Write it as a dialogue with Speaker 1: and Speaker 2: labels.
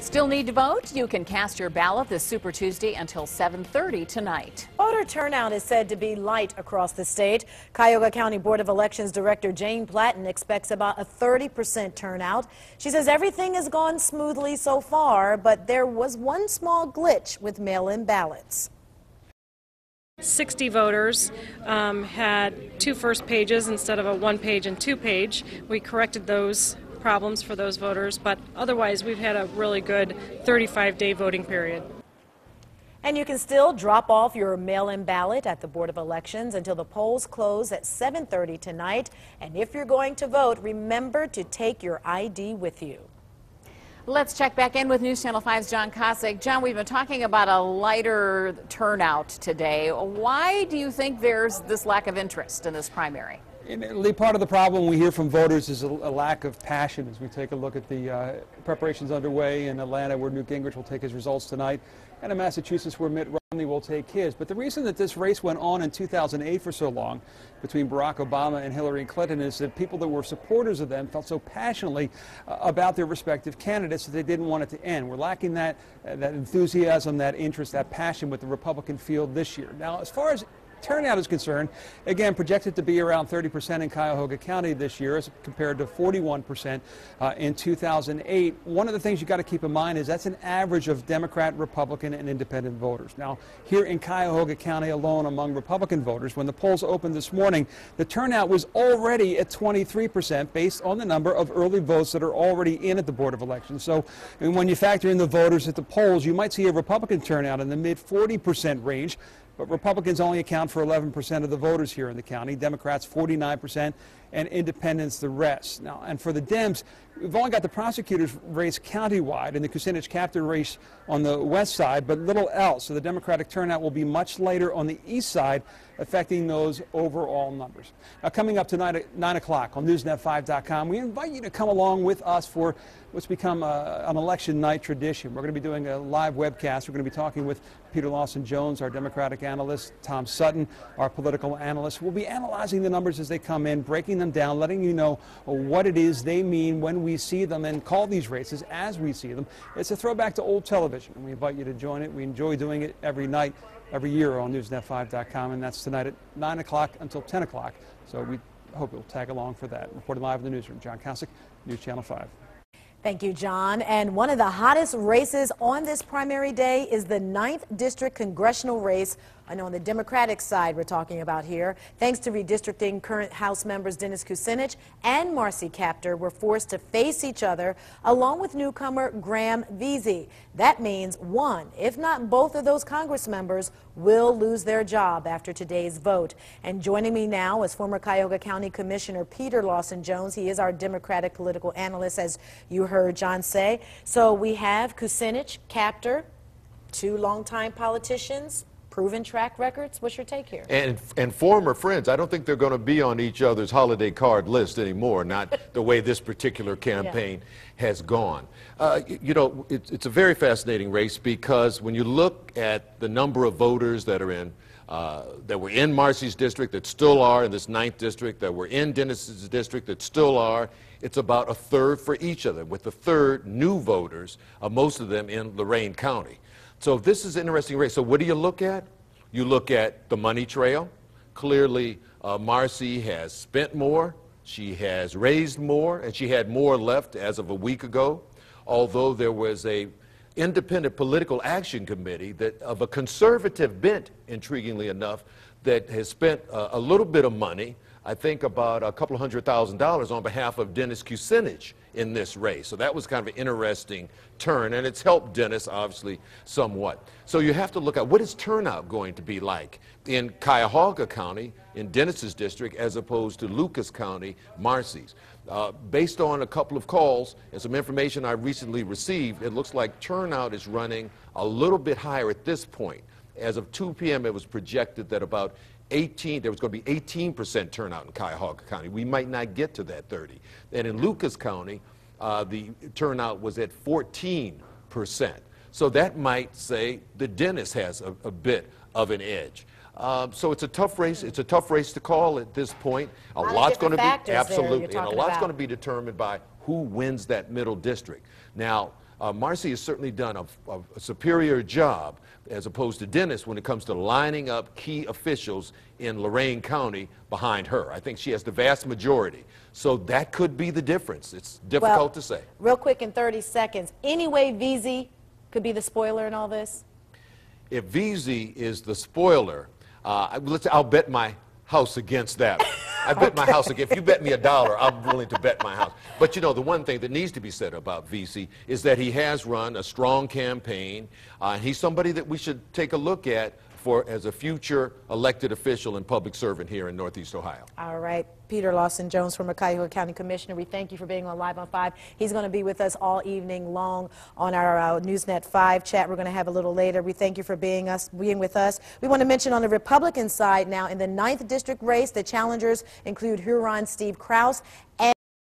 Speaker 1: Still need to vote? You can cast your ballot this Super Tuesday until 7:30 tonight.
Speaker 2: Voter turnout is said to be light across the state. Cuyahoga County Board of Elections Director Jane Platten expects about a 30% turnout. She says everything has gone smoothly so far, but there was one small glitch with mail-in ballots.
Speaker 3: 60 voters had two first pages instead of a one-page and two-page. We corrected those problems for those voters, but otherwise we've had a really good 35-day voting period.
Speaker 2: And you can still drop off your mail-in ballot at the Board of Elections until the polls close at 7:30 tonight. And if you're going to vote, remember to take your ID with you.
Speaker 1: Let's check back in with News Channel 5's John Kosick. John, we've been talking about a lighter turnout today. Why do you think there's this lack of interest in this primary?
Speaker 4: Part of the problem we hear from voters is a lack of passion as we take a look at the preparations underway in Atlanta, where Newt Gingrich will take his results tonight, and in Massachusetts, where Mitt Romney will take his. But the reason that this race went on in 2008 for so long between Barack Obama and Hillary Clinton is that people that were supporters of them felt so passionately about their respective candidates that they didn't want it to end. We're lacking that enthusiasm, that interest, that passion with the Republican field this year. Now, as far as turnout is concerned, again, projected to be around 30% in Cuyahoga County this year as compared to 41% in 2008. One of the things you got to keep in mind is that's an average of Democrat, Republican, and independent voters. Now, here in Cuyahoga County alone among Republican voters, when the polls opened this morning, the turnout was already at 23% based on the number of early votes that are already in at the Board of Elections. So when you factor in the voters at the polls, you might see a Republican turnout in the mid 40% range. But Republicans only account for 11% of the voters here in the county, Democrats 49%, and independents the rest. Now, and for the Dems, we've only got the prosecutor's race countywide and the Kucinich captain race on the west side, but little else. So the Democratic turnout will be much later on the east side, affecting those overall numbers. Now, coming up tonight at 9 o'clock on NewsNet5.com, we invite you to come along with us for what's become an election night tradition. We're going to be doing a live webcast. We're going to be talking with Peter Lawson-Jones, our Democratic analyst, Tom Sutton, our political analyst. We'll be analyzing the numbers as they come in, breaking them down, letting you know what it is they mean when we see them and call these races as we see them. It's a throwback to old television, and we invite you to join it. We enjoy doing it every night, every year on NewsNet5.com, and that's tonight at 9 o'clock until 10 o'clock. So we hope you'll tag along for that. Reporting live in the newsroom, John Kosick, News Channel 5.
Speaker 2: Thank you, John. And one of the hottest races on this primary day is the 9th District congressional race. I know on the Democratic side we're talking about here. Thanks to redistricting, current House members Dennis Kucinich and Marcy Kaptur were forced to face each other, along with newcomer Graham Veazey. That means one, if not both of those Congress members will lose their job after today's vote. And joining me now is former Cuyahoga County Commissioner Peter Lawson-Jones. He is our Democratic political analyst, as you heard John say. So we have Kucinich, Kaptur, two longtime politicians, proven track records. What's your take here?
Speaker 5: And former friends. I don't think they're going to be on each other's holiday card list anymore, not the way this particular campaign has gone. You know, it's a very fascinating race because when you look at the number of voters that are in, that were in Marcy's district, that still are in this 9th district, that were in Dennis's district, that still are, it's about a third for each of them, with the third new voters, most of them in Lorain County. So this is an interesting race. So what do you look at? You look at the money trail. Clearly, Marcy has spent more, she has raised more, and she had more left as of a week ago, although there was a independent political action committee that of a conservative bent, intriguingly enough, that has spent a little bit of money, I think about a couple of $100,000 on behalf of Dennis Kucinich in this race. So that was kind of an interesting turn, and it's helped Dennis, obviously, somewhat. So you have to look at what is turnout going to be like in Cuyahoga County, in Dennis's district, as opposed to Lucas County, Marcy's. Based on a couple of calls and some information I recently received, it looks like turnout is running a little bit higher at this point. As of 2 p.m., it was projected that about there was going to be 18% turnout in Cuyahoga County. We might not get to that 30. And in Lucas County, the turnout was at 14%. So that might say that Dennis has a bit of an edge. So it's a tough race. It's a tough race to call at this point. A lot's going to be absolutely, and a lot's going to be determined by who wins that middle district. Now, Marcy has certainly done a superior job as opposed to Dennis when it comes to lining up key officials in Lorain County behind her. I think she has the vast majority. So that could be the difference. It's difficult to say.
Speaker 2: Real quick in 30 seconds, any way VZ could be the spoiler in all this?
Speaker 5: If VZ is the spoiler, I'll bet my house against that. I bet my house again. If you bet me $1, I'm willing to bet my house. But you know, the one thing that needs to be said about VC is that he has run a strong campaign. He's somebody that we should take a look at as a future elected official and public servant here in Northeast Ohio.
Speaker 2: All right. Peter Lawson Jones, former Cuyahoga County Commissioner, we thank you for being on Live on 5. He's going to be with us all evening long on our Newsnet 5 chat we're going to have a little later. We thank you for being with us. We want to mention on the Republican side now, in the 9th District race, the challengers include Huron Steve Krause and